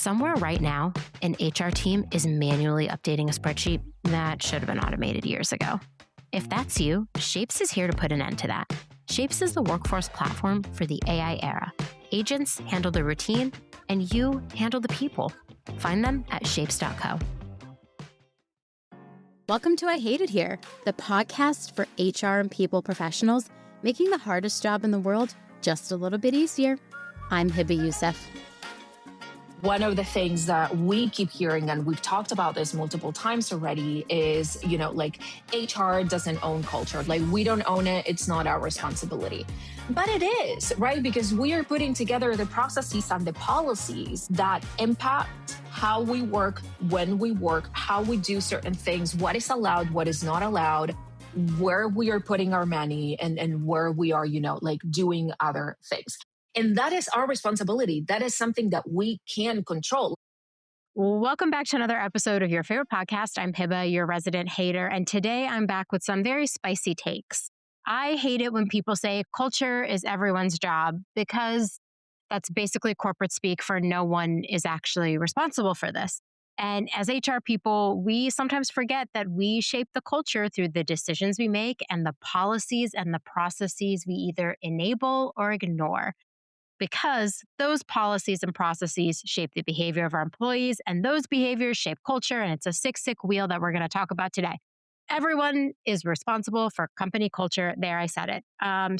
Somewhere right now, an HR team is manually updating a spreadsheet that should have been automated years ago. If that's you, Shapes is here to put an end to that. Shapes is the workforce platform for the AI era. Agents handle the routine, and you handle the people. Find them at shapes.co. Welcome to I Hate It Here, the podcast for HR and people professionals, making the hardest job in the world just a little bit easier. I'm Hiba Youssef. One of the things that we keep hearing, and we've talked about this multiple times already, is, HR doesn't own culture. We don't own it. It's not our responsibility. But it is, right? Because we are putting together the processes and the policies that impact how we work, when we work, how we do certain things, what is allowed, what is not allowed, where we are putting our money, and where we are, doing other things. And that is our responsibility. That is something that we can control. Welcome back to another episode of your favorite podcast. I'm Hiba, your resident hater, and today I'm back with some very spicy takes. I hate it when people say culture is everyone's job, because that's basically corporate speak for no one is actually responsible for this. And as HR people, we sometimes forget that we shape the culture through the decisions we make and the policies and the processes we either enable or ignore. Because those policies and processes shape the behavior of our employees, and those behaviors shape culture, and it's a sick wheel that we're going to talk about today. Everyone is responsible for company culture. There, I said it.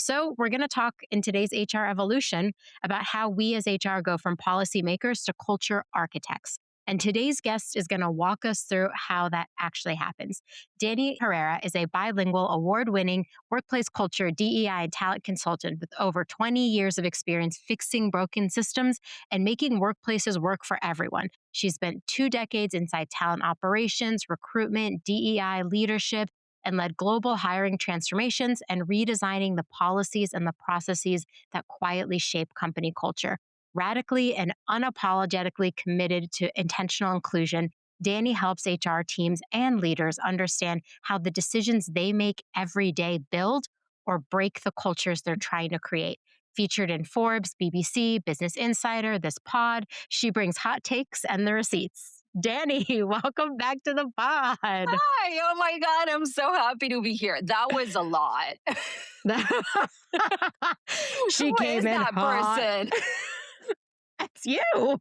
So we're going to talk in today's HR Evolution about how we as HR go from policymakers to culture architects. And today's guest is going to walk us through how that actually happens. Dani Herrera is a bilingual, award-winning workplace culture, DEI, and talent consultant with over 20 years of experience fixing broken systems and making workplaces work for everyone. She's spent 2 decades inside talent operations, recruitment, DEI, leadership, and led global hiring transformations and redesigning the policies and the processes that quietly shape company culture. Radically and unapologetically committed to intentional inclusion, Dani helps HR teams and leaders understand how the decisions they make every day build or break the cultures they're trying to create. Featured in Forbes, BBC, Business Insider, this pod, she brings hot takes and the receipts. Dani, welcome back to the pod. Hi, oh my God, I'm so happy to be here. That was a lot. She Who came is in that hot. person? That's you.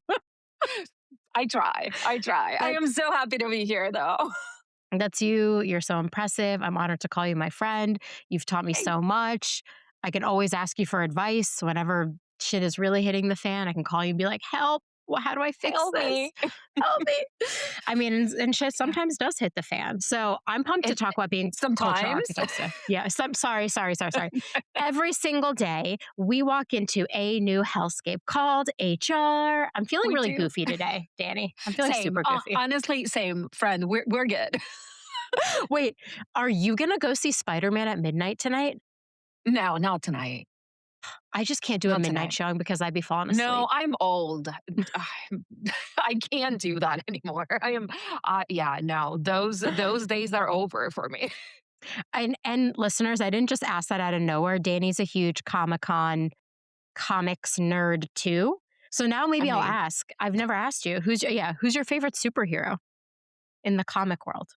I try. I am so happy to be here, though. That's you. You're so impressive. I'm honored to call you my friend. You've taught me so much. I can always ask you for advice whenever shit is really hitting the fan. I can call you and be like, help. Well, how do I fix Help this? me. Help me. I mean, and shit sometimes does hit the fan. So I'm pumped to talk about being culture Sometimes. architects. Yeah. Sorry. Every single day, we walk into a new hellscape called HR. I'm feeling really goofy today, Dani. I'm feeling super goofy. Honestly, same, friend. We're good. Wait, are you going to go see Spider-Man at midnight tonight? No, not tonight. I just can't do a midnight showing because I'd be falling asleep. No, I'm old. I can't do that anymore. I am, no, those days are over for me. And listeners, I didn't just ask that out of nowhere. Dani's a huge Comic-Con comics nerd too. So now maybe I'll ask. I've never asked you. Who's your favorite superhero in the comic world?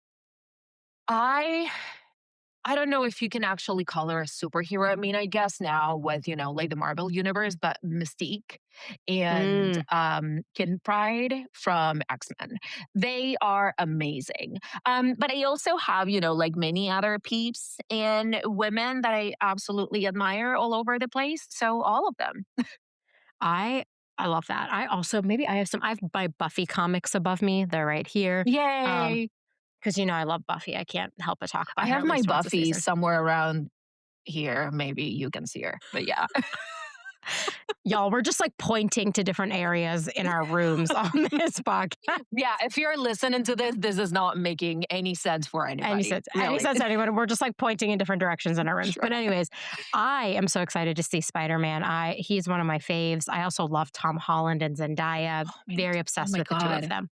I don't know if you can actually call her a superhero. I mean, I guess now with, the Marvel universe, but Mystique and Kid Pride from X-Men. They are amazing. But I also have, many other peeps and women that I absolutely admire all over the place. So all of them. I love that. I also, I have my Buffy comics above me. They're right here. Yay. Because I love Buffy. I can't help but talk about her. I have my Buffy somewhere around here. Maybe you can see her. But yeah. Y'all, we're just pointing to different areas in our rooms on this podcast. Yeah, if you're listening to this is not making any sense for anybody. Any sense to anyone. We're just pointing in different directions in our rooms. Sure. But anyways, I am so excited to see Spider-Man. He's one of my faves. I also love Tom Holland and Zendaya. Very obsessed with the two of them.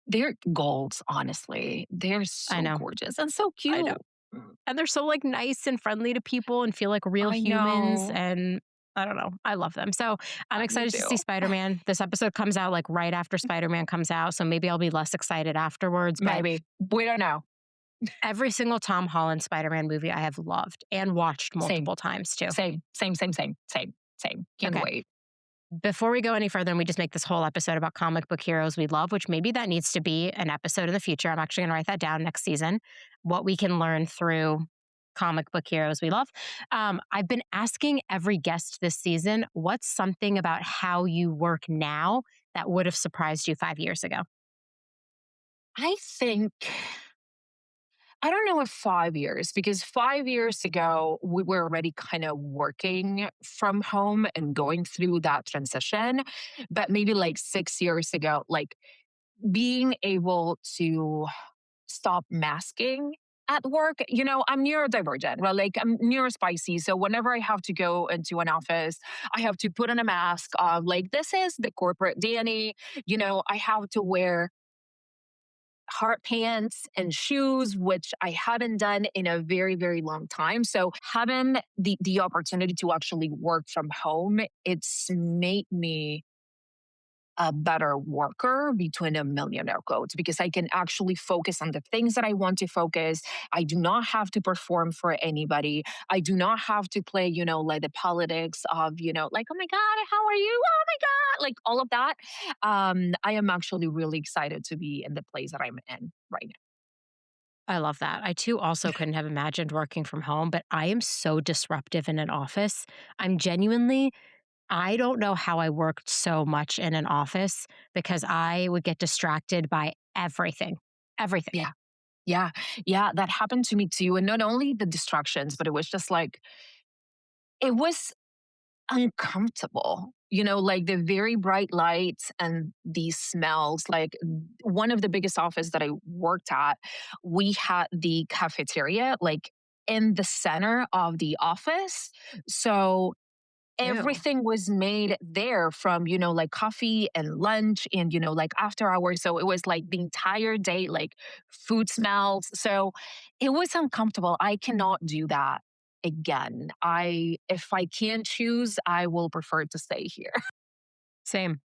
They're goals, honestly. They're so gorgeous and so cute. I know. And they're so nice and friendly to people and feel like real humans. And I don't know. I love them. So I'm Me excited to see too. Spider-Man. This episode comes out like right after Spider-Man comes out. So maybe I'll be less excited afterwards. But Maybe. We don't know. every single Tom Holland Spider-Man movie I have loved and watched Same, multiple times too. same. Can't Okay. wait. Before we go any further and we just make this whole episode about comic book heroes we love, which maybe that needs to be an episode in the future. I'm actually going to write that down next season. What we can learn through comic book heroes we love. I've been asking every guest this season, what's something about how you work now that would have surprised you 5 years ago? I think I don't know if 5 years, because 5 years ago, we were already kind of working from home and going through that transition. But maybe like 6 years ago, like being able to stop masking at work. I'm neurodivergent, right? Like I'm neurospicy. So whenever I have to go into an office, I have to put on a mask of like, this is the corporate Dani. I have to wear hard pants and shoes, which I hadn't done in a very, very long time. So having the opportunity to actually work from home, it's made me a better worker between a millionaire quotes, because I can actually focus on the things that I want to focus. I do not have to perform for anybody. I do not have to play, like the politics of, like, oh my God, how are you? Oh my God, like all of that. I am actually really excited to be in the place that I'm in right now. I love that. I too also couldn't have imagined working from home, but I am so disruptive in an office. I'm genuinely I don't know how I worked so much in an office because I would get distracted by everything. Everything. Yeah. Yeah. Yeah. That happened to me too. And not only the distractions, but it was just like, it was uncomfortable. Like the very bright lights and these smells. Like one of the biggest office that I worked at, we had the cafeteria like in the center of the office. So Ew. everything was made there from, like coffee and lunch and, like after hours. So it was like the entire day, like food smells. So it was uncomfortable. I cannot do that again. If I can choose, I will prefer to stay here. Same.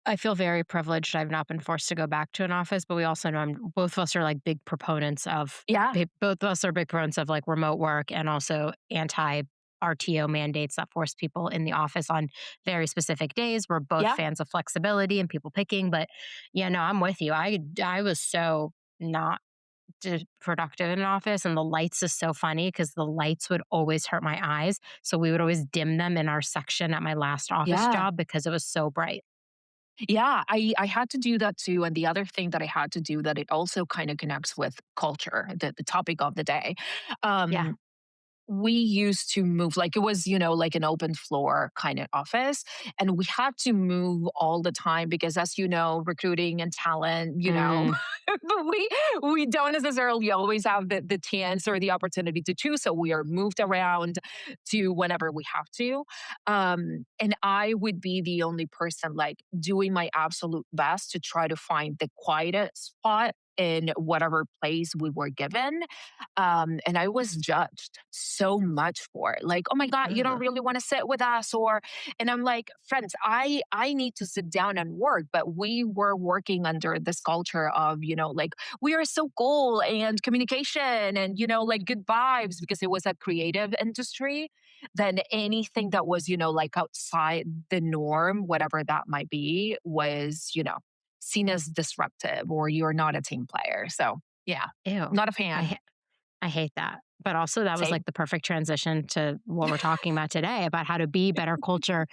I feel very privileged. I've not been forced to go back to an office, but we also know both of us are like big proponents of Yeah. both of us are big proponents of like remote work and also anti RTO mandates that force people in the office on very specific days. We're both Yeah. fans of flexibility and people picking, but yeah, no, I'm with you. I was so not productive in an office, and the lights is so funny because the lights would always hurt my eyes, so we would always dim them in our section at my last office Yeah. job because it was so bright. Yeah, I had to do that too. And the other thing that I had to do that it also kind of connects with culture, the topic of the day. Yeah. Um, we used to move like it was, like an open floor kind of office. And we had to move all the time because, as you know, recruiting and talent, Mm, we don't necessarily always have the chance or the opportunity to choose. So we are moved around to whenever we have to. And I would be the only person like doing my absolute best to try to find the quietest spot in whatever place we were given. And I was judged so much for it. Like, oh my God, you don't ugh, really want to sit with us, or and I'm like, friends, I need to sit down and work. But we were working under this culture of, like we are so cool and communication and like good vibes because it was a creative industry. Then anything that was, like outside the norm, whatever that might be, was, seen as disruptive or you're not a team player. So yeah, ew. not a I fan. ha- I hate that. But also that was like Same. the perfect transition to what we're talking about today about how to be better culture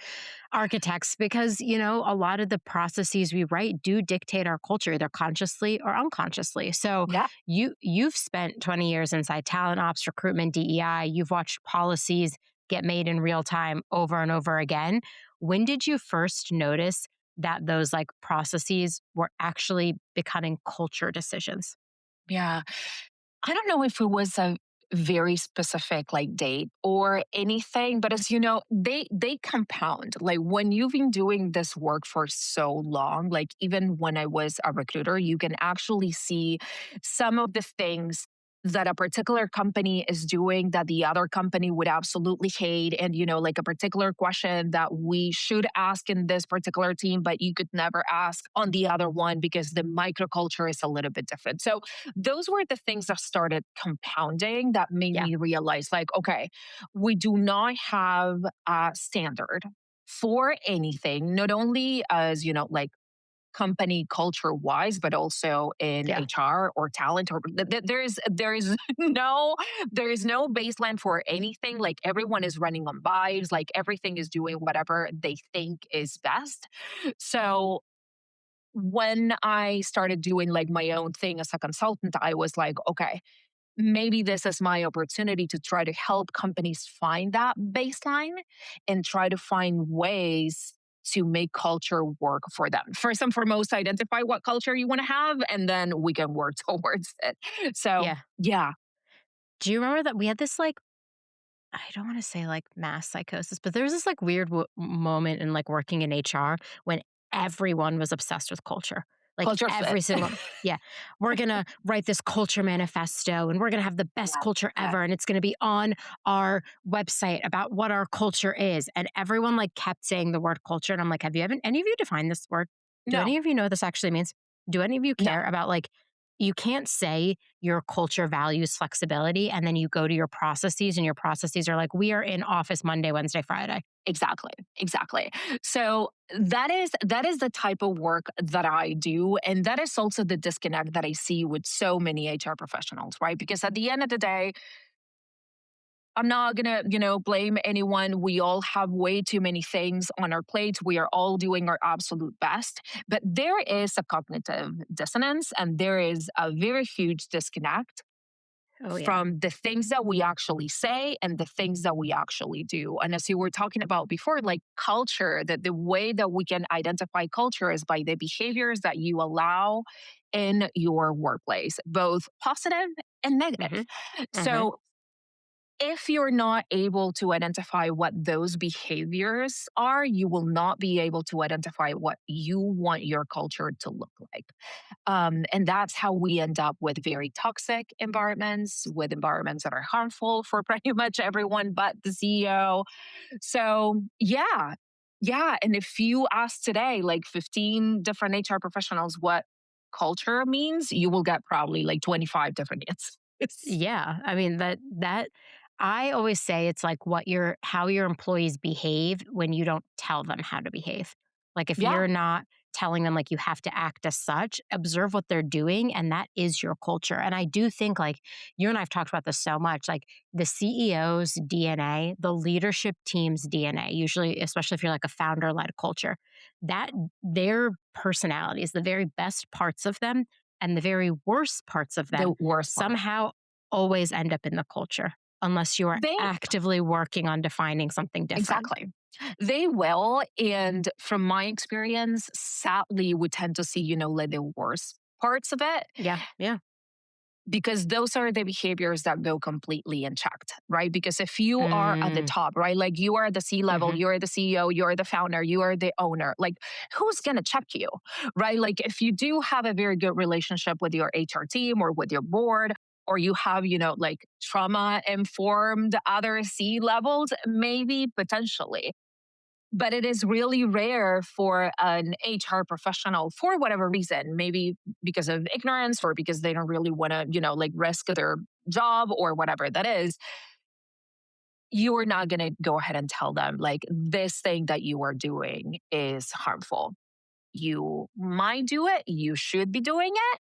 architects because, a lot of the processes we write do dictate our culture either consciously or unconsciously. So, Yeah. you've spent 20 years inside talent ops, recruitment, DEI, you've watched policies get made in real time over and over again. When did you first notice that those like processes were actually becoming culture decisions? Yeah. I don't know if it was a very specific like date or anything, but as you know, they compound. Like when you've been doing this work for so long, like even when I was a recruiter, you can actually see some of the things that a particular company is doing that the other company would absolutely hate, and like a particular question that we should ask in this particular team but you could never ask on the other one because the microculture is a little bit different. So those were the things that started compounding that made Yeah. me realize, like, okay, we do not have a standard for anything, not only as like company culture wise, but also in Yeah. HR or talent, or there is no baseline for anything. Like, everyone is running on vibes, like everything is doing whatever they think is best. So when I started doing like my own thing as a consultant, I was like, okay, maybe this is my opportunity to try to help companies find that baseline and try to find ways to make culture work for them. First and foremost, identify what culture you want to have, and then we can work towards it. So, Yeah. yeah, Do you remember that we had this like, I don't want to say like mass psychosis, but there was this like weird moment in like working in HR when everyone was obsessed with culture. Like culture fit. every single, yeah, we're going to write this culture manifesto and we're going to have the best Yes, culture yes. ever. And it's going to be on our website about what our culture is. And everyone like kept saying the word culture. And I'm like, have you ever, any of you defined this word? Do No, any of you know what this actually means? Do any of you no. care about like, you can't say your culture values flexibility and then you go to your processes and your processes are like, we are in office Monday, Wednesday, Friday. Exactly. Exactly. So that is the type of work that I do. And that is also the disconnect that I see with so many HR professionals, right? Because at the end of the day, I'm not gonna, blame anyone. We all have way too many things on our plates. We are all doing our absolute best. But there is a cognitive dissonance and there is a very huge disconnect Oh, yeah. from the things that we actually say and the things that we actually do. And as you were talking about before, like culture, that the way that we can identify culture is by the behaviors that you allow in your workplace, both positive and Hmm. negative. Hmm. So if you're not able to identify what those behaviors are, you will not be able to identify what you want your culture to look like. And that's how we end up with very toxic environments, with environments that are harmful for pretty much everyone but the CEO. So, yeah, yeah. And if you ask today, like 15 different HR professionals what culture means, you will get probably like 25 different answers. Yeah. I mean, I always say it's like how your employees behave when you don't tell them how to behave. Like if Yeah, you're not telling them like you have to act as such, observe what they're doing and that is your culture. And I do think like you and I've talked about this so much, like the CEO's DNA, the leadership team's DNA, usually especially if you're like a founder-led culture, that their personalities, the very best parts of them and the very worst parts of the them worst part. somehow always end up in the culture unless you are They actively working on defining something different. Exactly. They will. And from my experience, sadly, we tend to see, like the worst parts of it, Yeah, yeah. because those are the behaviors that go completely unchecked, right? Because if you are at the Mm, top, right, like you are the C level, mhm. you're the CEO, you're the founder, you are the owner, like who's going to check you, right? Like if you do have a very good relationship with your HR team or with your board, or you have, like trauma informed other C levels, maybe potentially, but it is really rare for an HR professional for whatever reason, maybe because of ignorance or because they don't really want to, like risk their job or whatever that is. You are not going to go ahead and tell them, like, this thing that you are doing is harmful. You might do it, you should be doing it.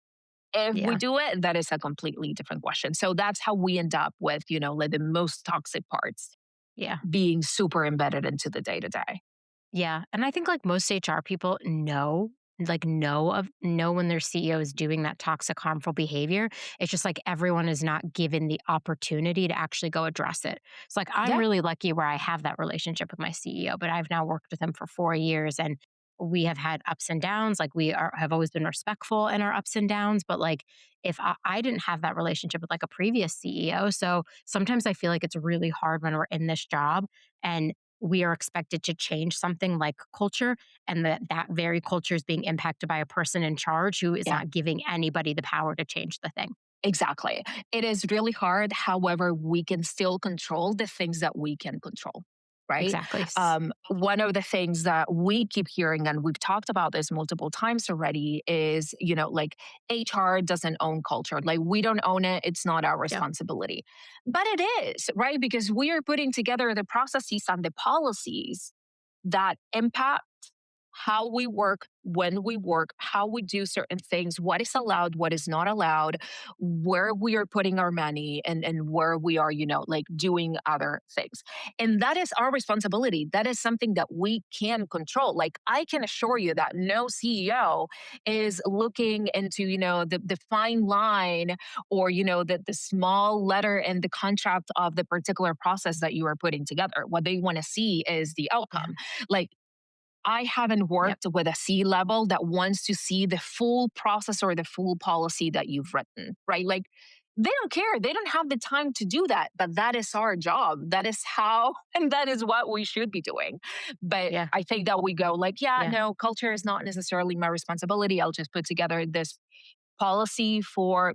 If we Yeah, do it, that is a completely different question. So that's how we end up with, like the most toxic parts yeah. being super embedded into the day to day. Yeah, and I think like most HR people know when their CEO is doing that toxic harmful behavior. It's just like everyone is not given the opportunity to actually go address it. It's like I'm Yeah. really lucky where I have that relationship with my CEO, but I've now worked with him for 4 years and we have had ups and downs. Like have always been respectful in our ups and downs, but like if I didn't have that relationship with like a previous CEO, so sometimes I feel like it's really hard when we're in this job and we are expected to change something like culture and that very culture is being impacted by a person in charge who is Yeah. not giving anybody the power to change the thing. Exactly. It is really hard. However, we can still control the things that we can control. Right. Exactly. One of the things that we keep hearing, and we've talked about this multiple times already, is, like HR doesn't own culture. Like we don't own it. It's not our Yep. responsibility. But it is, right? Because we are putting together the processes and the policies that impact how we work, when we work, how we do certain things, what is allowed, what is not allowed, where we are putting our money and where we are, like doing other things. And that is our responsibility. That is something that we can control. Like I can assure you that no CEO is looking into, the fine line or, the small letter in the contract of the particular process that you are putting together. What they want to see is the Yeah. outcome. Like I haven't Yep. worked with a C level that wants to see the full process or the full policy that you've written, right? Like they don't care. They don't have the time to do that, but that is our job. That is how, and that is what we should be doing. But Yeah. I think that we go like, yeah, Yeah. no, culture is not necessarily my responsibility. I'll just put together this policy for,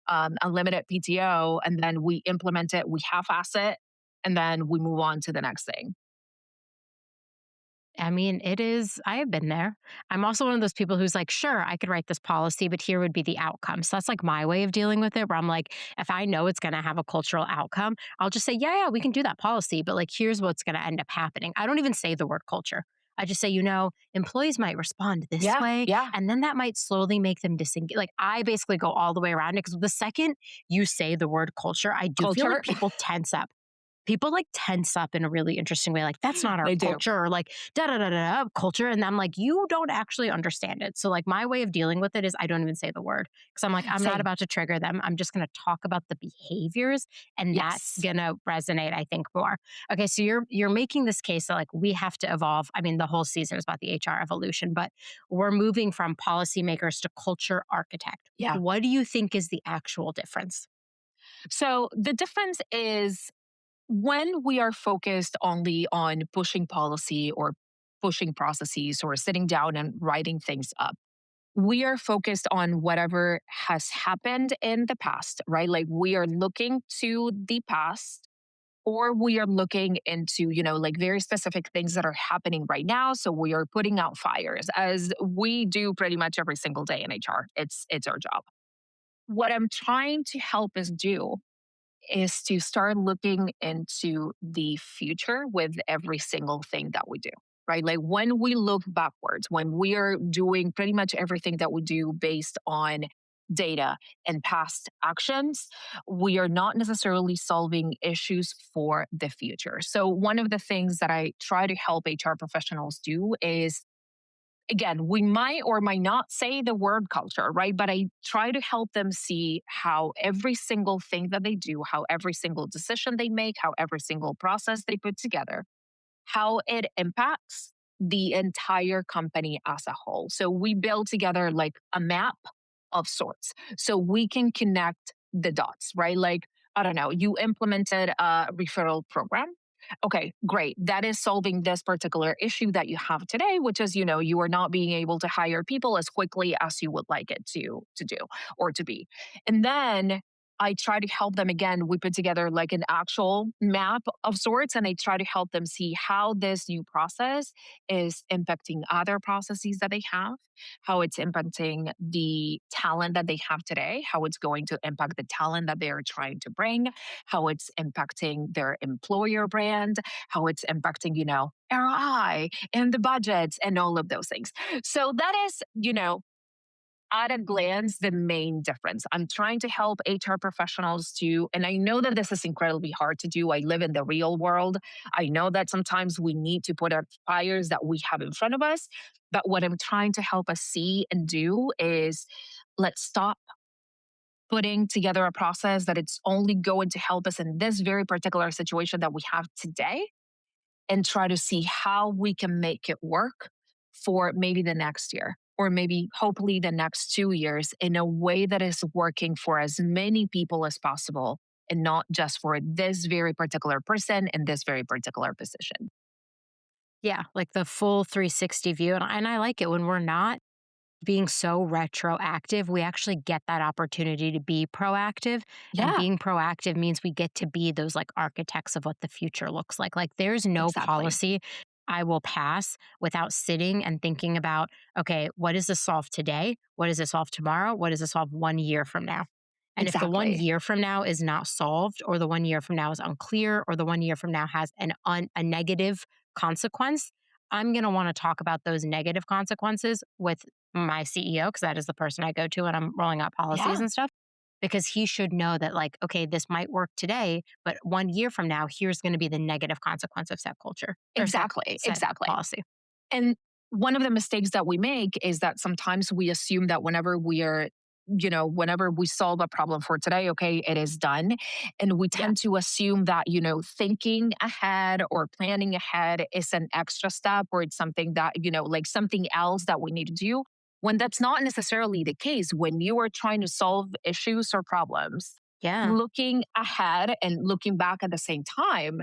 unlimited PTO, and then we implement it, we half-ass it, and then we move on to the next thing. I mean, it is, I have been there. I'm also one of those people who's like, sure, I could write this policy, but here would be the outcome. So that's like my way of dealing with it, where I'm like, if I know it's going to have a cultural outcome, I'll just say, yeah, we can do that policy, but like, here's what's going to end up happening. I don't even say the word culture. I just say, employees might respond this Yeah, way, yeah. and then that might slowly make them disengage. Like, I basically go all the way around it because the second you say the word culture, I do feel like Culture, people tense up. People like tense up in a really interesting way. Like, that's not our they do. culture, or like, da da da da culture. And I'm like, you don't actually understand it. So, like, my way of dealing with it is I don't even say the word because I'm like, I'm not Same. about to trigger them. I'm just going to talk about the behaviors, and that's Yes. going to resonate, I think, more. Okay. So, you're making this case that like we have to evolve. I mean, the whole season is about the HR evolution, but we're moving from policymakers to culture architect. Yeah. What do you think is the actual difference? So the difference is when we are focused only on pushing policy or pushing processes or sitting down and writing things up, we are focused on whatever has happened in the past, right? Like we are looking to the past or we are looking into, like very specific things that are happening right now. So we are putting out fires as we do pretty much every single day in HR. It's our job. What I'm trying to help us do is to start looking into the future with every single thing that we do, right? Like when we look backwards, when we are doing pretty much everything that we do based on data and past actions, we are not necessarily solving issues for the future. So, one of the things that I try to help HR professionals do is again, we might or might not say the word culture, right? But I try to help them see how every single thing that they do, how every single decision they make, how every single process they put together, how it impacts the entire company as a whole. So we build together like a map of sorts so we can connect the dots, right? Like, I don't know, you implemented a referral program. Okay, great. That is solving this particular issue that you have today, which is, you are not being able to hire people as quickly as you would like it to do or to be. And then I try to help them again. We put together like an actual map of sorts, and I try to help them see how this new process is impacting other processes that they have, how it's impacting the talent that they have today, how it's going to impact the talent that they are trying to bring, how it's impacting their employer brand, how it's impacting, ROI and the budgets and all of those things. So that is, at a glance, the main difference. I'm trying to help HR professionals to, and I know that this is incredibly hard to do. I live in the real world. I know that sometimes we need to put out fires that we have in front of us. But what I'm trying to help us see and do is let's stop putting together a process that it's only going to help us in this very particular situation that we have today and try to see how we can make it work for maybe the next year or maybe hopefully the next 2 years in a way that is working for as many people as possible and not just for this very particular person in this very particular position. Yeah, like the full 360 view. And I like it when we're not being so retroactive, we actually get that opportunity to be proactive. And Yeah, being proactive means we get to be those like architects of what the future looks like. Like there's no exactly. policy I will pass without sitting and thinking about, okay, what does this solve today? What does it solve tomorrow? What does it solve 1 year from now? And if the one Exactly. year from now is not solved, or the 1 year from now is unclear, or the 1 year from now has a negative consequence, I'm going to want to talk about those negative consequences with my CEO, because that is the person I go to when I'm rolling out policies Yeah, and stuff, because he should know that, like, okay, this might work today, but 1 year from now, here's going to be the negative consequence of set culture or exactly. set Exactly. policy. And one of the mistakes that we make is that sometimes we assume that whenever we are, whenever we solve a problem for today, okay, it is done. And we Yeah. tend to assume that, thinking ahead or planning ahead is an extra step, or it's something that, like something else that we need to do, when that's not necessarily the case. When you are trying to solve issues or problems, Yeah. looking ahead and looking back at the same time,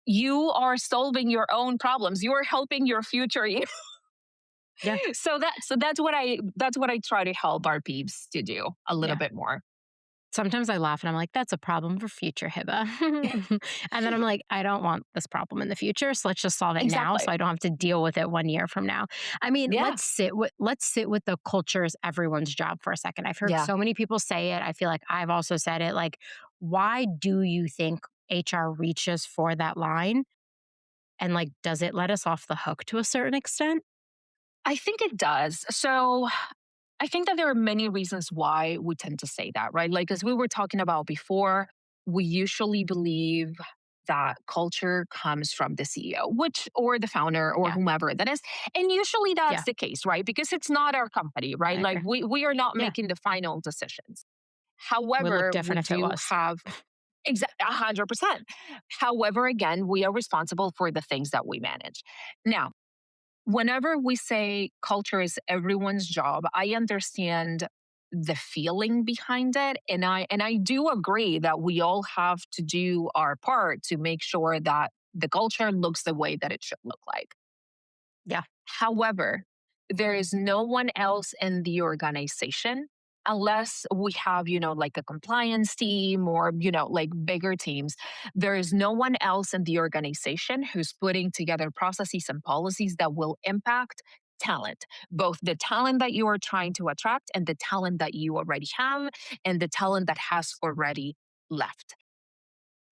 you are solving your own problems. You are helping your future you. Yeah. So that's what I try to help our peeps to do a little Yeah. bit more. Sometimes I laugh and I'm like, that's a problem for future Hiba. And then I'm like, I don't want this problem in the future. So let's just solve it now Exactly. so I don't have to deal with it 1 year from now. I mean, Yeah. let's sit with the culture as everyone's job for a second. I've heard Yeah. so many people say it. I feel like I've also said it. Like, why do you think HR reaches for that line? And like, does it let us off the hook to a certain extent? I think it does. So I think that there are many reasons why we tend to say that, right? Like, as we were talking about before, we usually believe that culture comes from the CEO, which, or the founder, or Yeah. whomever that is. And usually that's Yeah. the case, right? Because it's not our company, right? I Like, agree. we are not Yeah. making the final decisions. Would look However, we different if it do was. have 100%. However, again, we are responsible for the things that we manage. Now, whenever we say culture is everyone's job, I understand the feeling behind it, and I do agree that we all have to do our part to make sure that the culture looks the way that it should look like. Yeah. However, there is no one else in the organization, unless we have, like a compliance team, or, like bigger teams. There is no one else in the organization who's putting together processes and policies that will impact talent, both the talent that you are trying to attract and the talent that you already have and the talent that has already left.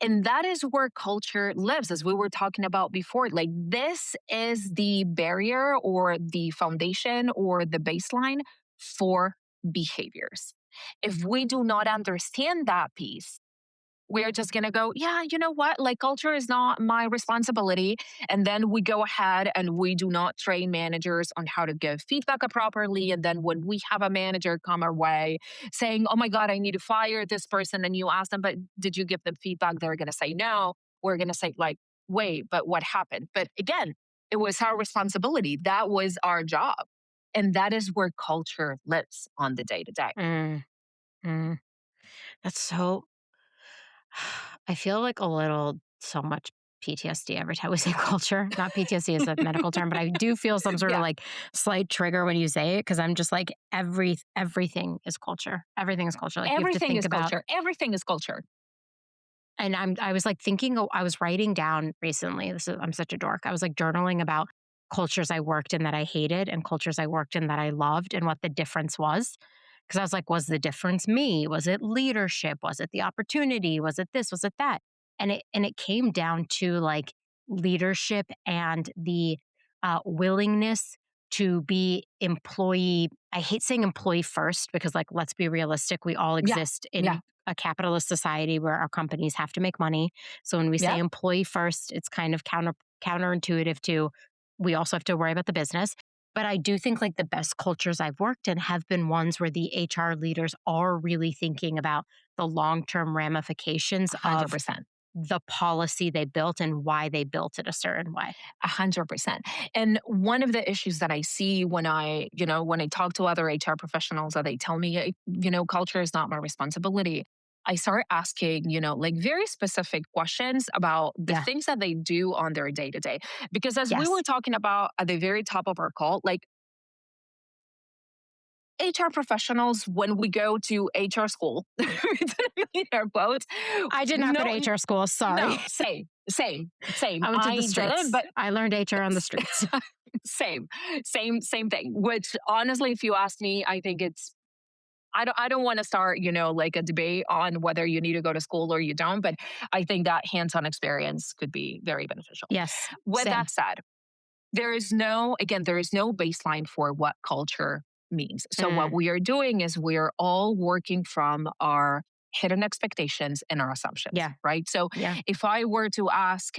And that is where culture lives, as we were talking about before. Like, this is the barrier or the foundation or the baseline for behaviors. If we do not understand that piece, we're just going to go, yeah, you know what? Like, culture is not my responsibility. And then we go ahead and we do not train managers on how to give feedback properly. And then when we have a manager come our way saying, oh my God, I need to fire this person, and you ask them, but did you give them feedback? They're going to say no. We're going to say, like, wait, but what happened? But again, it was our responsibility. That was our job. And that is where culture lives on the day to day. Mm, mm. That's so I feel like a little so much PTSD every time we say culture. Not PTSD is a medical term, but I do feel some sort of Yeah. like slight trigger when you say it because I'm just like everything is culture. Everything is culture. Like you have to Everything think is about culture. Everything is culture. and I was like thinking I was writing down recently. I'm such a dork. I was like journaling about cultures I worked in that I hated and cultures I worked in that I loved and what the difference was. Because I was like, was the difference me? Was it leadership? Was it the opportunity? Was it this? Was it that? And it came down to like leadership and the willingness to be employee. I hate saying employee first because, like, let's be realistic. We all Yeah. exist Yeah. in a capitalist society where our companies have to make money. So when we say Yeah. employee first, it's kind of counterintuitive to we also have to worry about the business. But I do think like the best cultures I've worked in have been ones where the HR leaders are really thinking about the long-term ramifications of 100%. the policy they built and why they built it a certain way. 100%. And one of the issues that I see when I talk to other HR professionals, that they tell me, culture is not my responsibility. I start asking, like very specific questions about the Yeah. things that they do on their day to day. Because as we were Yes. talking about at the very top of our call, like, HR professionals, when we go to HR school, air quotes, I did not go no, to HR school. Sorry. no, same. I went to the I streets. didn't, but I learned HR on the streets. same, same thing. Which honestly, if you ask me, I think it's. I don't want to start, like a debate on whether you need to go to school or you don't, but I think that hands-on experience could be very beneficial. Yes. With Same. that said, there is no baseline for what culture means. So what we are doing is we're all working from our hidden expectations and our assumptions, Yeah. right? So Yeah. if I were to ask,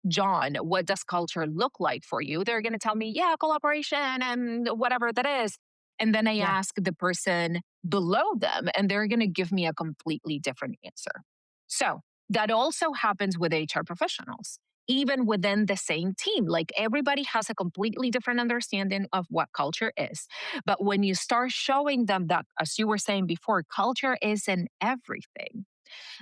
John, what does culture look like for you? They're going to tell me, yeah, collaboration and whatever that is. And then I Yeah. ask the person below them, and they're going to give me a completely different answer. So that also happens with HR professionals, even within the same team. Like everybody has a completely different understanding of what culture is. But when you start showing them that, as you were saying before, culture is in everything.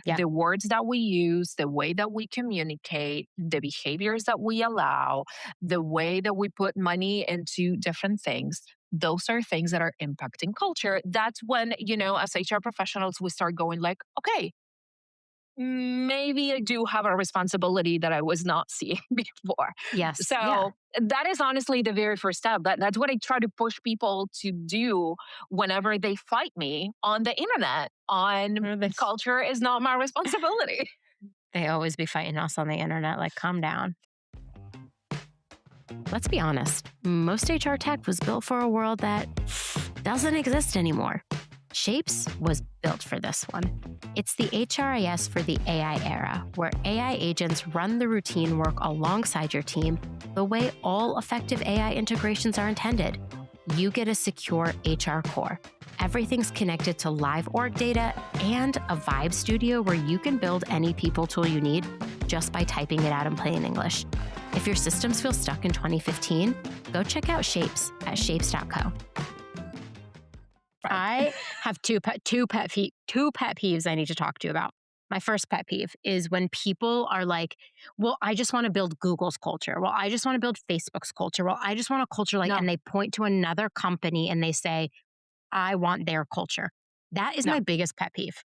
Yeah. The words that we use, the way that we communicate, the behaviors that we allow, the way that we put money into different things, those are things that are impacting culture. That's when, as HR professionals, we start going like, okay, maybe I do have a responsibility that I was not seeing before. Yes. Yeah. So that is honestly the very first step. That's what I try to push people to do whenever they fight me on the internet on culture is not my responsibility. They always be fighting us on the internet. Like, calm down. Let's be honest. Most HR tech was built for a world that doesn't exist anymore. Shapes was built for this one. It's the HRIS for the AI era, where AI agents run the routine work alongside your team the way all effective AI integrations are intended. You get a secure HR core. Everything's connected to live org data and a Vibe studio where you can build any people tool you need just by typing it out in plain English. If your systems feel stuck in 2015, go check out Shapes at shapes.co. I have two pet peeves I need to talk to you about. My first pet peeve is when people are like, well, I just want to build Google's culture. Well, I just want to build Facebook's culture. Well, I just want a culture and they point to another company and they say, I want their culture. That is my biggest pet peeve.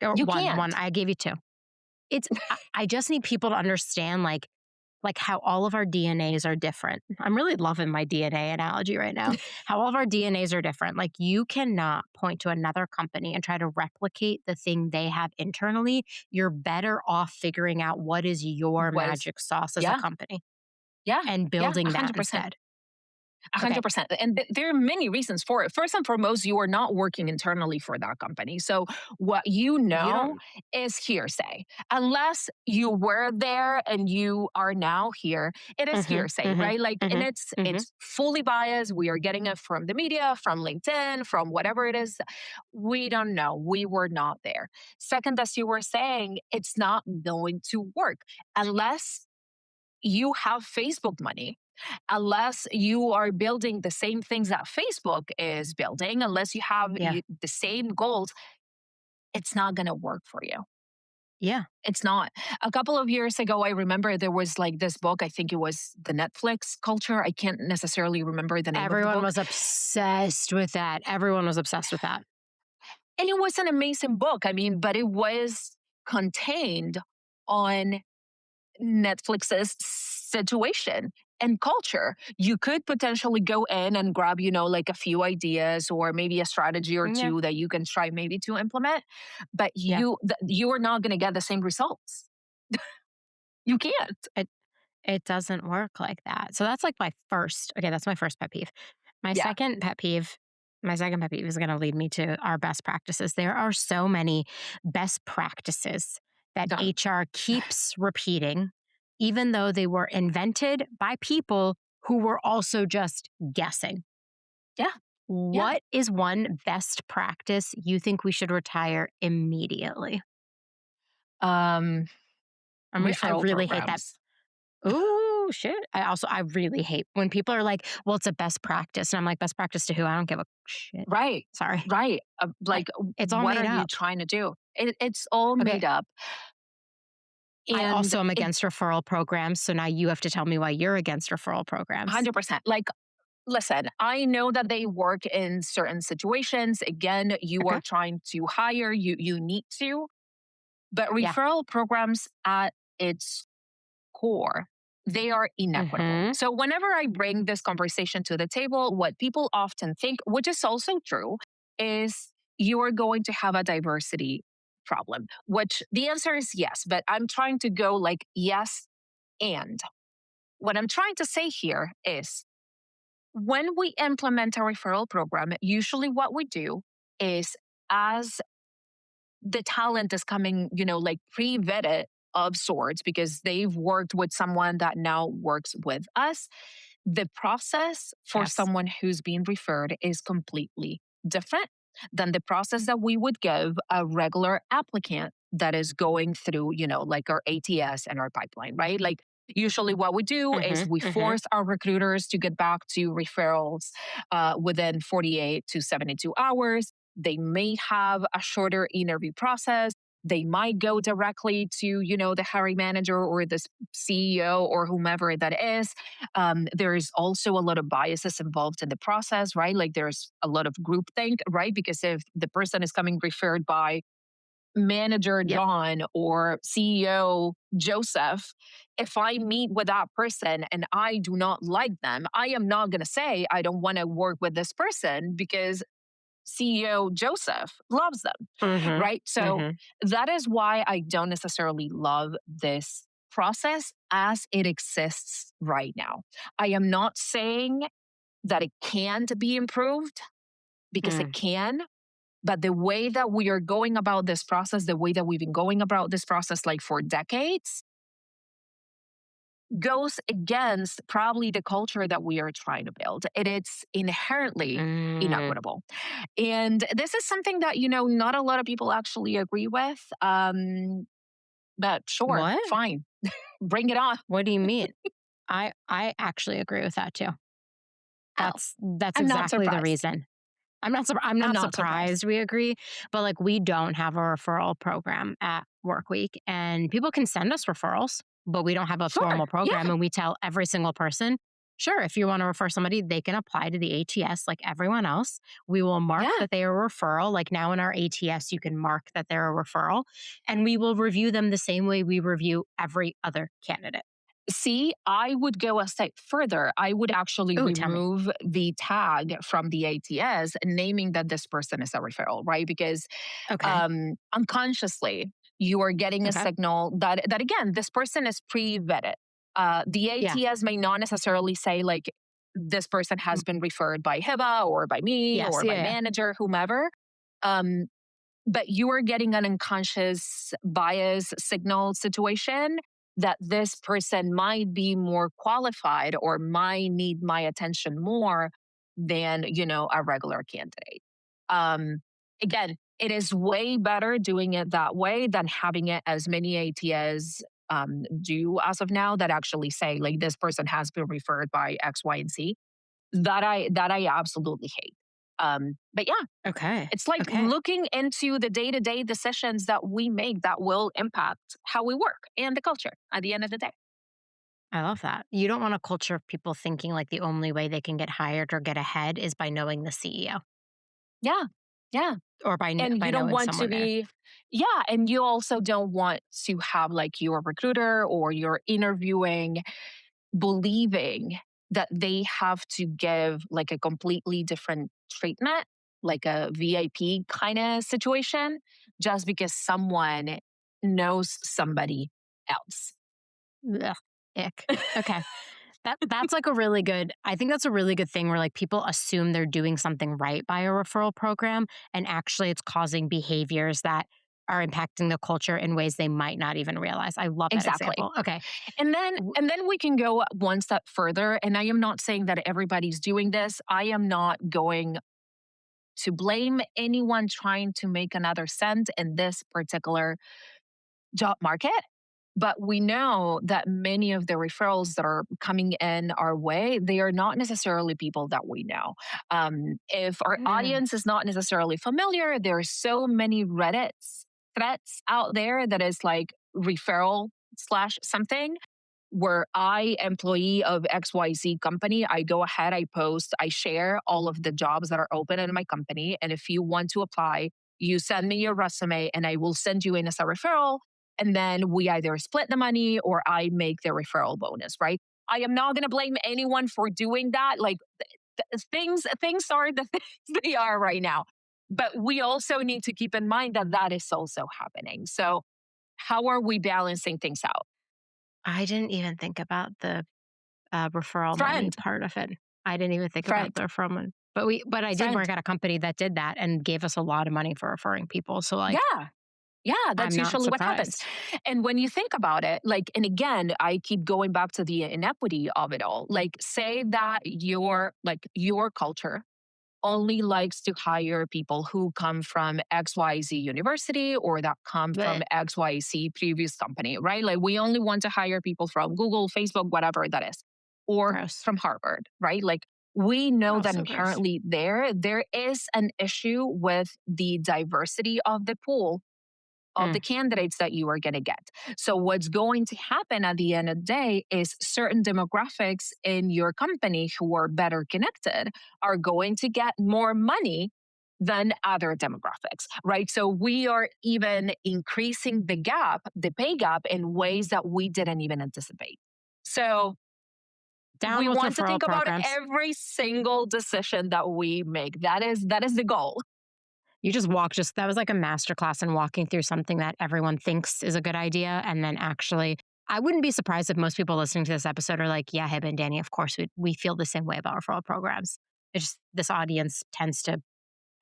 Or You one, can't. I gave you two. I just need people to understand like how all of our DNAs are different. I'm really loving my DNA analogy right now. How all of our DNAs are different. Like you cannot point to another company and try to replicate the thing they have internally. You're better off figuring out what is your magic sauce as a company. Yeah. And building 100%. that instead. 100%. And there are many reasons for it. First and foremost, you are not working internally for that company. So what is hearsay. Unless you were there and you are now here, it is hearsay, right? Like, and it's fully biased. We are getting it from the media, from LinkedIn, from whatever it is. We don't know. We were not there. Second, as you were saying, it's not going to work unless you have Facebook money. Unless you are building the same things that Facebook is building, unless you have the same goals, it's not going to work for you. Yeah. It's not. A couple of years ago, I remember there was like this book, I think it was The Netflix Culture. I can't necessarily remember the name of the book. Everyone was obsessed with that. And it was an amazing book. I mean, but it was contained on Netflix's situation and culture. You could potentially go in and grab, like a few ideas or maybe a strategy or two that you can try maybe to implement, but you are not going to get the same results. You can't. It doesn't work like that. So that's like that's my first pet peeve. My second pet peeve is going to lead me to our best practices. There are so many best practices that HR keeps repeating, even though they were invented by people who were also just guessing. Yeah. What is one best practice you think we should retire immediately? I really hate that. Ooh, shit. I really hate when people are like, well, it's a best practice. And I'm like, best practice to who? I don't give a shit. Right. Sorry. Right. It's all what made are up. you trying to do? It's all made up. And I also am against referral programs. So now you have to tell me why you're against referral programs. 100%. Like Listen, I know that they work in certain situations. Again, you Okay. are trying to hire, you need to, but Yeah. referral programs at its core, they are inequitable. Mm-hmm. So whenever I bring this conversation to the table, what people often think, which is also true, is you are going to have a diversity problem, which the answer is yes, but I'm trying to go like yes and. What I'm trying to say here is when we implement a referral program, usually what we do is as the talent is coming, like pre vetted of sorts, because they've worked with someone that now works with us, the process for Yes. someone who's being referred is completely different than the process that we would give a regular applicant that is going through, like our ATS and our pipeline, right? Like, usually what we do is Mm-hmm. we Mm-hmm. force our recruiters to get back to referrals within 48 to 72 hours. They may have a shorter interview process. They might go directly to, the hiring manager or the CEO or whomever that is. There's also a lot of biases involved in the process, right? Like there's a lot of groupthink, right? Because if the person is coming referred by manager Yep. John or CEO Joseph, if I meet with that person and I do not like them, I am not going to say I don't want to work with this person because CEO Joseph loves them, Mm-hmm. right? So Mm-hmm. that is why I don't necessarily love this process as it exists right now. I am not saying that it can't be improved because it Mm. can, but the way that we are going about this process, the way that we've been going about this process like for decades, goes against probably the culture that we are trying to build. And it's inherently Mm. inequitable. And this is something that, not a lot of people actually agree with. But sure, What? fine, bring it on. What do you mean? I actually agree with that too. Oh, That's I'm not exactly the surprised. reason. I'm I'm not not surprised. surprised we agree, but like we don't have a referral program at Work Week, and people can send us referrals, but we don't have a Sure. formal program, Yeah. and we tell every single person, sure, if you want to refer somebody, they can apply to the ATS like everyone else. We will mark Yeah. that they are a referral. Like now in our ATS, you can mark that they're a referral, and we will review them the same way we review every other candidate. See, I would go a step further. I would actually Ooh, tell me. remove the tag from the ATS, naming that this person is a referral, right? Because Okay. unconsciously, you are getting a Okay. signal that again, this person is pre-vetted. The Yeah. ATS may not necessarily say like this person has Mm, been referred by Hiba or by me yes. or Yeah. by Yeah. manager, whomever. Um, but you are getting an unconscious bias signal situation that this person might be more qualified or might need my attention more than a regular candidate. um, Again, it is way better doing it that way than having it as many ATS do as of now that actually say like this person has been referred by X, Y, and Z. That I absolutely hate. But yeah, Okay. it's like Okay. looking into the day to day decisions that we make that will impact how we work and the culture at the end of the day. I love that. You don't want a culture of people thinking like the only way they can get hired or get ahead is by knowing the CEO Yeah. Yeah. or And by you don't knowing want to someone there. be, yeah. And you also don't want to have like your recruiter or your interviewing believing that they have to give like a completely different treatment, like a VIP kind of situation, just because someone knows somebody else. Ugh, ick. Okay. That's like a really good I think that's a really good thing where like people assume they're doing something right by a referral program and actually it's causing behaviors that are impacting the culture in ways they might not even realize. I love that Exactly. example. Okay. And then W- and then we can go one step further. And I am not saying that everybody's doing this. I am not going to blame anyone trying to make another cent in this particular job market. But we know that many of the referrals that are coming in our way, they are not necessarily people that we know. If our Mm, audience is not necessarily familiar, there are so many Reddit threats out there that is like referral slash something where I, employee of XYZ company, I go ahead, I post, I share all of the jobs that are open in my company. And if you want to apply, you send me your resume and I will send you in as a referral. And then we either split the money or I make the referral bonus, right? I am not going to blame anyone for doing that. Like things are the things they are right now. But we also need to keep in mind that that is also happening. So how are we balancing things out? I didn't even think about the referral money Friend, part of it. I didn't even think about friend, the referral money. But I did friend. work at a company that did that and gave us a lot of money for referring people. So like, Yeah. Yeah, I'm that's not usually what happens. surprised. And when you think about it, like, and again, I keep going back to the inequity of it all. Like, say that your culture only likes to hire people who come from XYZ university or that come from Blech, XYZ previous company, right? Like, we only want to hire people from Google, Facebook, whatever that is, or gross. from Harvard, right? Like, we know Oh, that so gross. inherently there is an issue with the diversity of the pool of Mm. the candidates that you are going to get. So, what's going to happen at the end of the day is certain demographics in your company who are better connected are going to get more money than other demographics, right? So, we are even increasing the gap, the pay gap, in ways that we didn't even anticipate. So, Down we with want to referral think about programs. every single decision that we make. That is the goal. You just that was like a masterclass in walking through something that everyone thinks is a good idea. And then actually, I wouldn't be surprised if most people listening to this episode are like, yeah, Hib and Danny, of course, we feel the same way about referral programs. It's just this audience tends to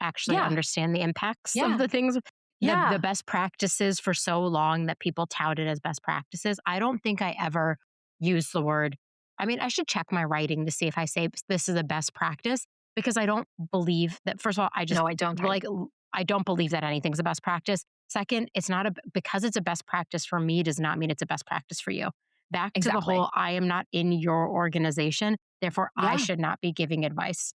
actually Yeah, understand the impacts of yeah, the things. The yeah. best practices for so long that people touted as best practices. I don't think I ever used the word. I mean, I should check my writing to see if I say this is a best practice because I don't believe that. First of all, I just No, I don't. like I don't believe that anything's a best practice. Second, it's not a because it's a best practice for me does not mean it's a best practice for you. Back to the Exactly. whole I am not in your organization, therefore I Yeah, should not be giving advice.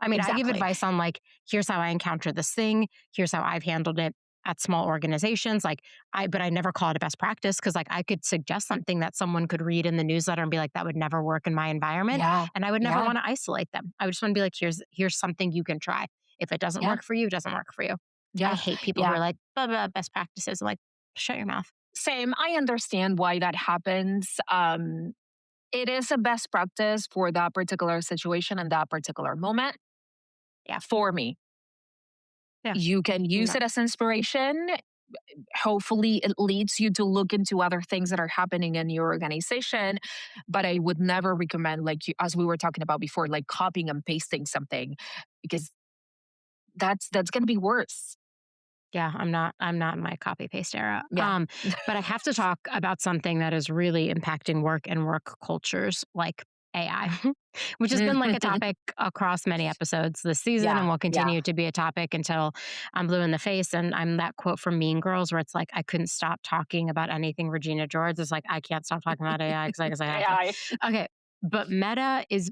I mean, I give exactly. advice on like, here's how I encounter this thing. Here's how I've handled it at small organizations. But I never call it a best practice because like I could suggest something that someone could read in the newsletter and be like, that would never work in my environment. Yeah, And I would never yeah, want to isolate them. I would just want to be like, here's something you can try. If it doesn't yeah, work for you, it doesn't work for you. I yeah, hate people who yeah. are like, blah, blah, best practices. I'm like, shut your mouth. Same. I understand why that happens. It is a best practice for that particular situation and that particular moment. Yeah. For me, Yeah. you can use No. it as inspiration. Hopefully, it leads you to look into other things that are happening in your organization. But I would never recommend, like as we were talking about before, like copying and pasting something because that's going to be worse. Yeah, I'm not in my copy paste era. Yeah. But I have to talk about something that is really impacting work and work cultures like AI, which has been like a topic across many episodes this season and Yeah. will Yeah. continue to be a topic until I'm blue in the face. And I'm that quote from Mean Girls where it's like I couldn't stop talking about anything Regina George. It's like I can't stop talking about AI because I guess I have to. AI. Okay. But Meta is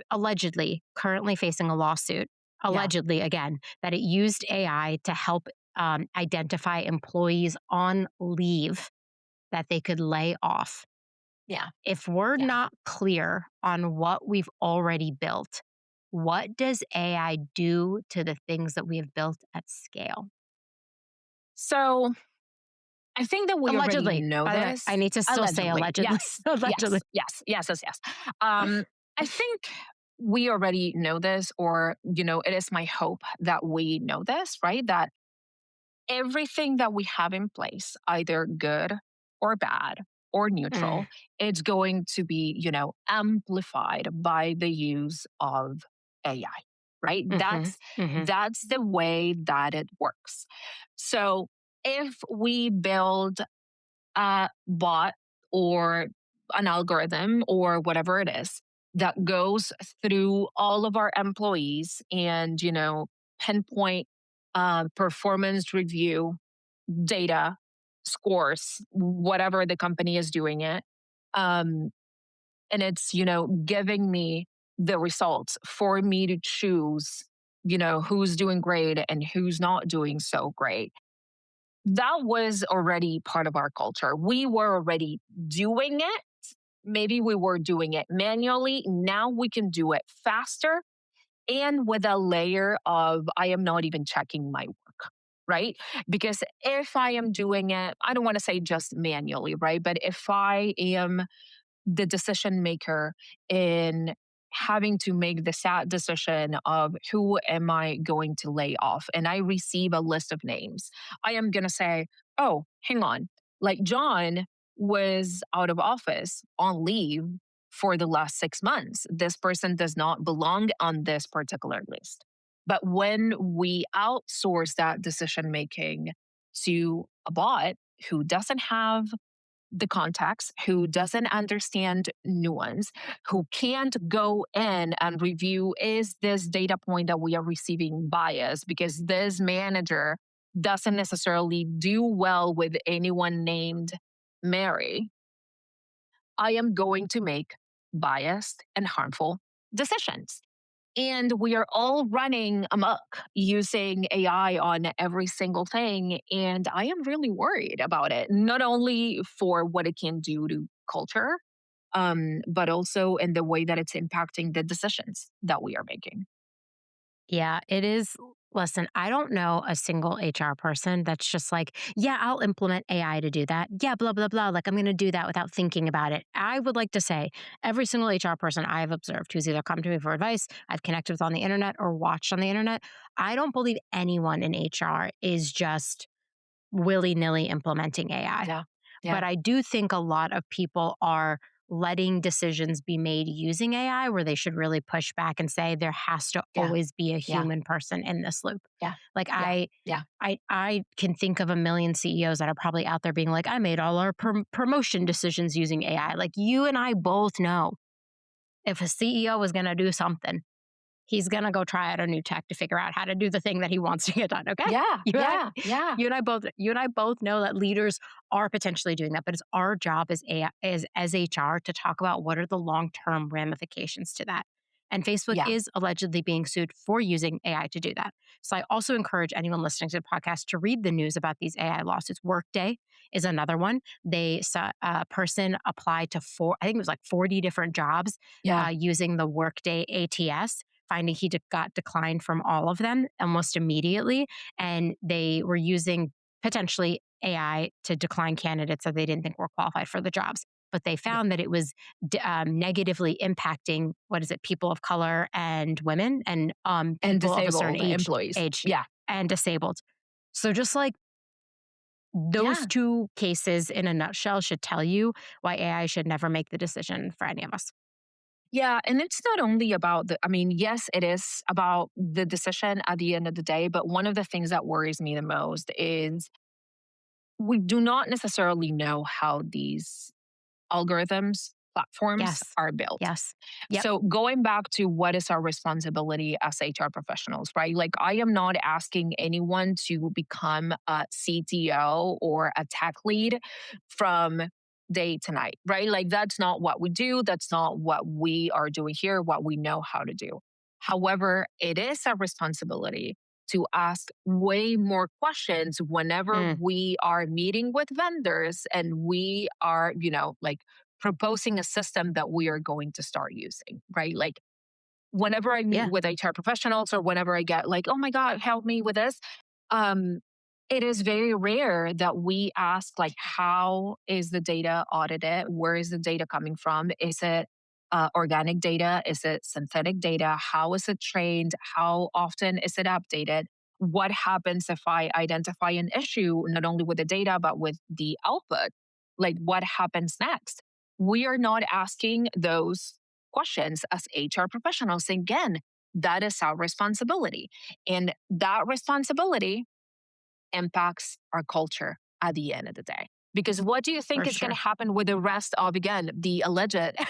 allegedly currently facing a lawsuit, Yeah. allegedly again, that it used AI to help identify employees on leave that they could lay off. Yeah. If we're Yeah. not clear on what we've already built, what does AI do to the things that we have built at scale? So I think that we already Allegedly, know by the way, I this. need to still say Allegedly. allegedly. Yes. Allegedly. Yes. Yes. Yes. Yes. Yes. I think we already know this, or, it is my hope that we know this, right? That everything that we have in place, either good or bad or Mm, neutral, it's going to be, amplified by the use of AI, right? mhm, mhm, That's the way that it works. So if we build a bot or an algorithm or whatever it is that goes through all of our employees and pinpoint performance review data scores whatever the company is doing it, um, and it's giving me the results for me to choose who's doing great and who's not doing so great. That was already part of our culture. We were already doing it, maybe we were doing it manually. Now we can do it faster and with a layer of I am not even checking my work, right? Because if I am doing it, I don't want to say just manually, right? But if I am the decision maker in having to make the sad decision of who am I going to lay off, and I receive a list of names, I am going to say, oh, hang on. Like John was out of office on leave for the last 6 months. This person does not belong on this particular list. But when we outsource that decision making to a bot who doesn't have the context, who doesn't understand nuance, who can't go in and review is this data point that we are receiving biased because this manager doesn't necessarily do well with anyone named Mary, I am going to make biased and harmful decisions. And we are all running amok using AI on every single thing. And I am really worried about it, not only for what it can do to culture, but also in the way that it's impacting the decisions that we are making. Yeah, it is. Listen, I don't know a single HR person that's just like, yeah, I'll implement AI to do that. Yeah, blah, blah, blah. Like, I'm going to do that without thinking about it. I would like to say every single HR person I've observed who's either come to me for advice, I've connected with on the internet, or watched on the internet, I don't believe anyone in HR is just willy nilly implementing AI. Yeah. But Yeah. I do think a lot of people are letting decisions be made using AI where they should really push back and say there has to Yeah. always be a Yeah. human person in this loop. Yeah. Like Yeah. I Yeah. I can think of a million CEOs that are probably out there being like, I made all our promotion decisions using AI. Like you and I both know if a CEO was going to do something, he's going to go try out a new tech to figure out how to do the thing that he wants to get done. Okay. Yeah. You and I, Yeah. Yeah. you and I both know that leaders are potentially doing that, but it's our job as AI, as HR to talk about what are the long-term ramifications to that. And Facebook Yeah. is allegedly being sued for using AI to do that. So I also encourage anyone listening to the podcast to read the news about these AI lawsuits. Workday is another one. They saw a person apply to I think it was like 40 different jobs Yeah. using the Workday ATS, finding he got declined from all of them almost immediately. And they were using potentially AI to decline candidates that they didn't think were qualified for the jobs. But they Yeah. found that it was negatively impacting, what is it, people of color and women and And people of a certain disabled employees. age Yeah. and disabled. So just like those Yeah. two cases in a nutshell should tell you why AI should never make the decision for any of us. Yeah, and it's not only about I mean, yes, it is about the decision at the end of the day, but one of the things that worries me the most is we do not necessarily know how these algorithms, platforms Yes. are built. Yes. Yep. So going back to what is our responsibility as HR professionals, right? Like I am not asking anyone to become a CTO or a tech lead from day to night, right? Like that's not what we do. That's not what we are doing here, what we know how to do. However, it is a responsibility to ask way more questions whenever Mm, we are meeting with vendors and we are, like proposing a system that we are going to start using, right? Like whenever I meet yeah. with HR professionals or whenever I get like, oh my God, help me with this, um, it is very rare that we ask like, how is the data audited? Where is the data coming from? Is it organic data? Is it synthetic data? How is it trained? How often is it updated? What happens if I identify an issue, not only with the data, but with the output? Like, what happens next? We are not asking those questions as HR professionals. Again, that is our responsibility. And that responsibility impacts our culture at the end of the day. Because what do you For think is going to sure. happen with the rest of, again, the alleged Meta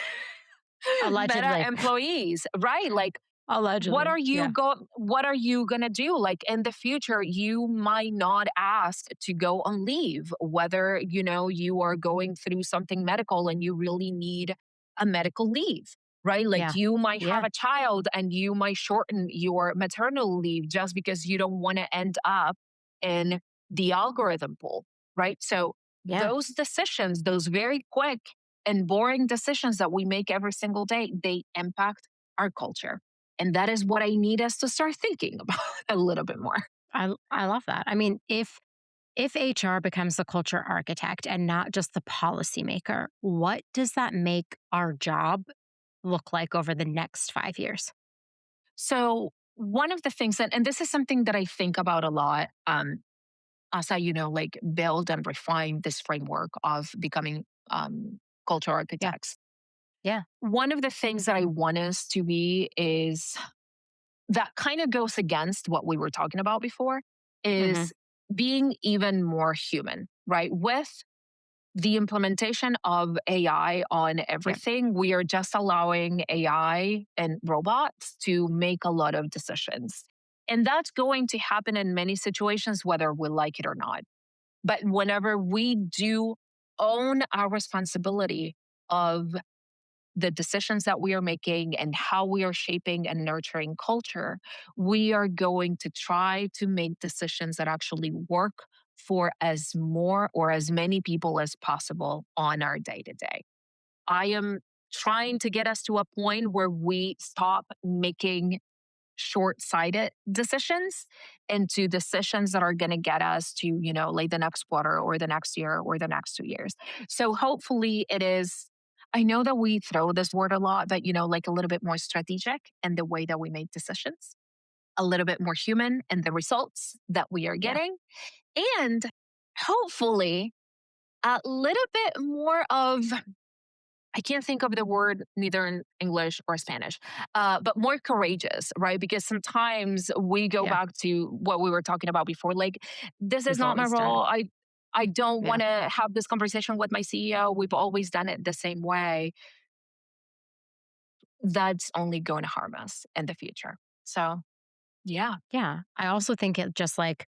Allegedly. employees, right? Like, Allegedly. Yeah. what are you going to do? Like in the future, you might not ask to go on leave, whether, you are going through something medical and you really need a medical leave, right? Like Yeah. you might have Yeah. a child and you might shorten your maternal leave just because you don't want to end up in the algorithm pool, right? So Yeah. those decisions, those very quick and boring decisions that we make every single day, they impact our culture. And that is what I need us to start thinking about a little bit more. I love that. I mean, if HR becomes the culture architect and not just the policymaker, what does that make our job look like over the next 5 years? So, one of the things and this is something that I think about a lot, as I, like build and refine this framework of becoming culture Yeah. architects. Yeah. One of the things that I want us to be is that kind of goes against what we were talking about before Hmm. is being even more human, right? With the implementation of AI on Yeah. everything, we are just allowing AI and robots to make a lot of decisions. And that's going to happen in many situations, whether we like it or not. But whenever we do own our responsibility of the decisions that we are making and how we are shaping and nurturing culture, we are going to try to make decisions that actually work for as more or as many people as possible on our day to day. I am trying to get us to a point where we stop making short-sighted decisions into decisions that are going to get us to, like the next quarter or the next year or the next 2 years. So hopefully it is, I know that we throw this word a lot, but like a little bit more strategic in the way that we make decisions, a little bit more human in the results that we are Yeah. getting, and hopefully a little bit more of, I can't think of the word neither in English or Spanish, but more courageous, right? Because sometimes we go Yeah. back to what we were talking about before. Like, this is We've not my always done. role. I don't Yeah. want to have this conversation with my CEO. We've always done it the same way. That's only going to harm us in the future. So, yeah, Yeah. I also think it just like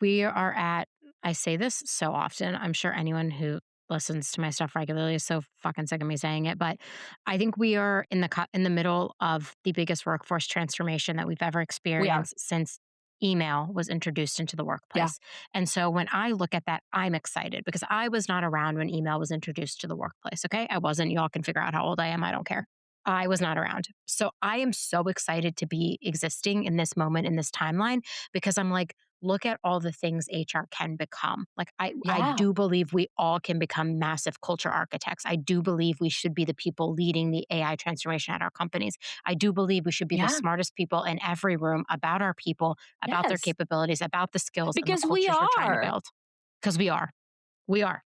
we are at, I say this so often. I'm sure anyone who listens to my stuff regularly is so fucking sick of me saying it, but I think we are in in the middle of the biggest workforce transformation that we've ever we are. experienced since email was introduced into the Yeah. workplace. And so when I look at that, I'm excited because I was not around when email was introduced to the workplace. Okay. I wasn't. Y'all can figure out how old I am. I don't care. I was not around. So I am so excited to be existing in this moment, in this timeline, because I'm like, look at all the things HR can become. Like I Yeah. do believe we all can become massive culture architects. I do believe we should be the people leading the AI transformation at our companies. I do believe we should be the Yeah. smartest people in every room about our people, about their Yes. capabilities, about the skills and the Because we cultures we're trying to are. build. Because we are. We are.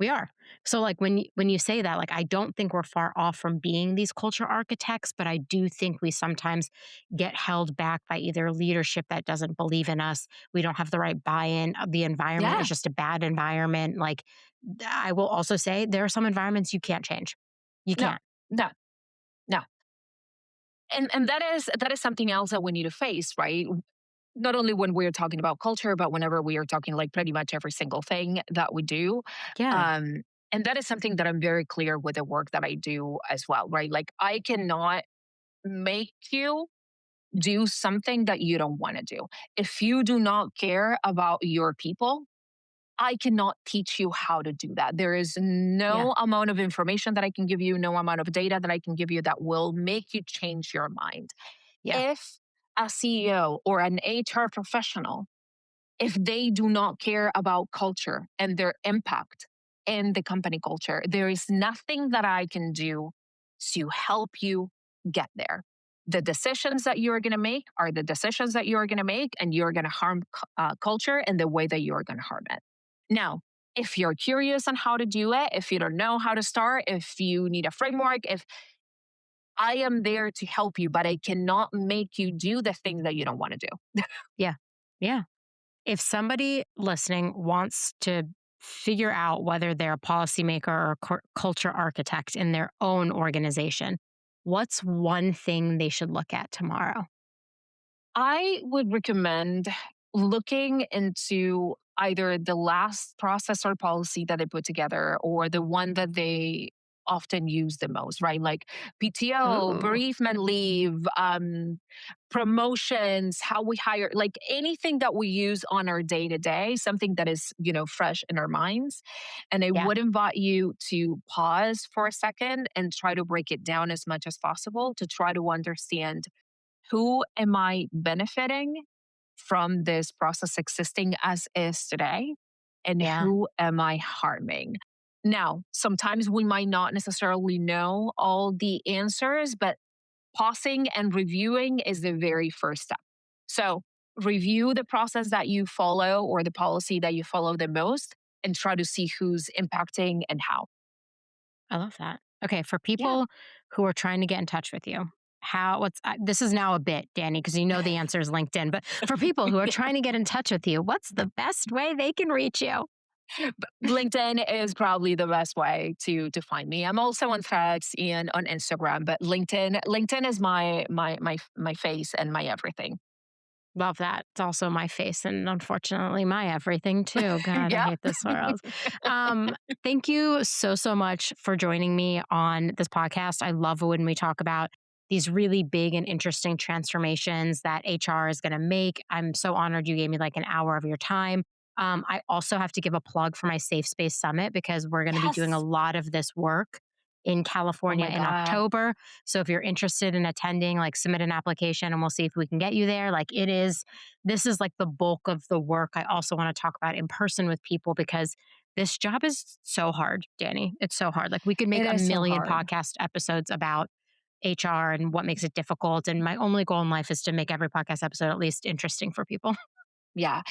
We are. So like when you say that, like I don't think we're far off from being these culture architects, but I do think we sometimes get held back by either leadership that doesn't believe in us, we don't have the right buy-in, the environment is Yeah. just a bad environment. Like I will also say there are some environments you can't change. You No, can't. no, no. And that is something else that we need to face, right? Not only when we're talking about culture, but whenever we are talking like pretty much every single thing that we do. Yeah. Um, and that is something that I'm very clear with the work that I do as well, right? Like I cannot make you do something that you don't want to do. If you do not care about your people, I cannot teach you how to do that. There is Yeah. no amount of information that I can give you, no amount of data that I can give you that will make you change your mind. Yeah. If a CEO or an HR professional, if they do not care about culture and their impact in the company culture, there is nothing that I can do to help you get there. The decisions that you're going to make are the decisions that you're going to make, and you're going to harm culture in the way that you're going to harm it. Now, if you're curious on how to do it, if you don't know how to start, if you need a framework, if I am there to help you, but I cannot make you do the thing that you don't want to do. Yeah. Yeah. If somebody listening wants to figure out whether they're a policymaker or a culture architect in their own organization, what's one thing they should look at tomorrow? I would recommend looking into either the last process or policy that they put together or the one that they often use the most, right? Like PTO, Ooh. bereavement leave, promotions, how we hire, like anything that we use on our day to day, something that is, fresh in our minds. And I Yeah. would invite you to pause for a second and try to break it down as much as possible to try to understand, who am I benefiting from this process existing as is today? And Yeah. who am I harming? Now, sometimes we might not necessarily know all the answers, but pausing and reviewing is the very first step. So, review the process that you follow or the policy that you follow the most and try to see who's impacting and how. I love that. Okay, for Yeah. people who are trying to get in touch with you, this is now a bit, Dani, because you know the answer is LinkedIn, but for people who are trying to get in touch with you, what's the best way they can reach you? LinkedIn is probably the best way to find me. I'm also on Threads and on Instagram, but LinkedIn is my face and my everything. Love that. It's also my face and unfortunately my everything too. God, I Yeah. hate this world. Um, Thank you so, so much for joining me on this podcast. I love when we talk about these really big and interesting transformations that HR is going to make. I'm so honored you gave me like an hour of your time. I also have to give a plug for my Safe Space Summit because we're going to be doing a Yes. lot of this work in Oh California my in God. October. So if you're interested in attending, like submit an application and we'll see if we can get you there. This is like the bulk of the work I also want to talk about in person with people because this job is so hard, Dani. It's so hard. Like we could make It a is so million hard. podcast episodes about HR and what makes it difficult. And my only goal in life is to make every podcast episode at least interesting for people Yeah.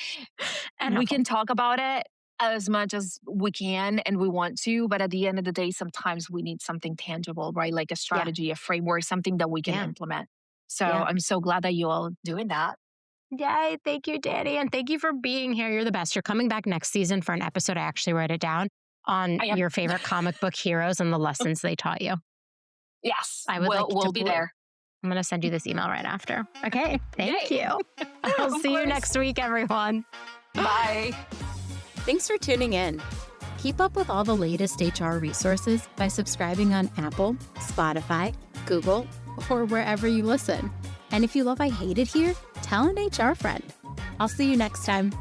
and We helpful. can talk about it as much as we can and we want to, but at the end of the day, sometimes we need something tangible, right? Like a Yeah. strategy, a framework, something that we can Yeah. implement. So Yeah. I'm so glad that you all doing that. Yay. Thank you, Dani. And thank you for being here. You're the best. You're coming back next season for an episode. I actually wrote it down on I am. your favorite comic book heroes and the lessons they taught you. Yes, I would like we'll to be believe. there. I'm going to send you this email right after. Okay. Thank Yay. you. I'll Of see you course. next week, everyone. Bye. Thanks for tuning in. Keep up with all the latest HR resources by subscribing on Apple, Spotify, Google, or wherever you listen. And if you love I Hate It Here, tell an HR friend. I'll see you next time.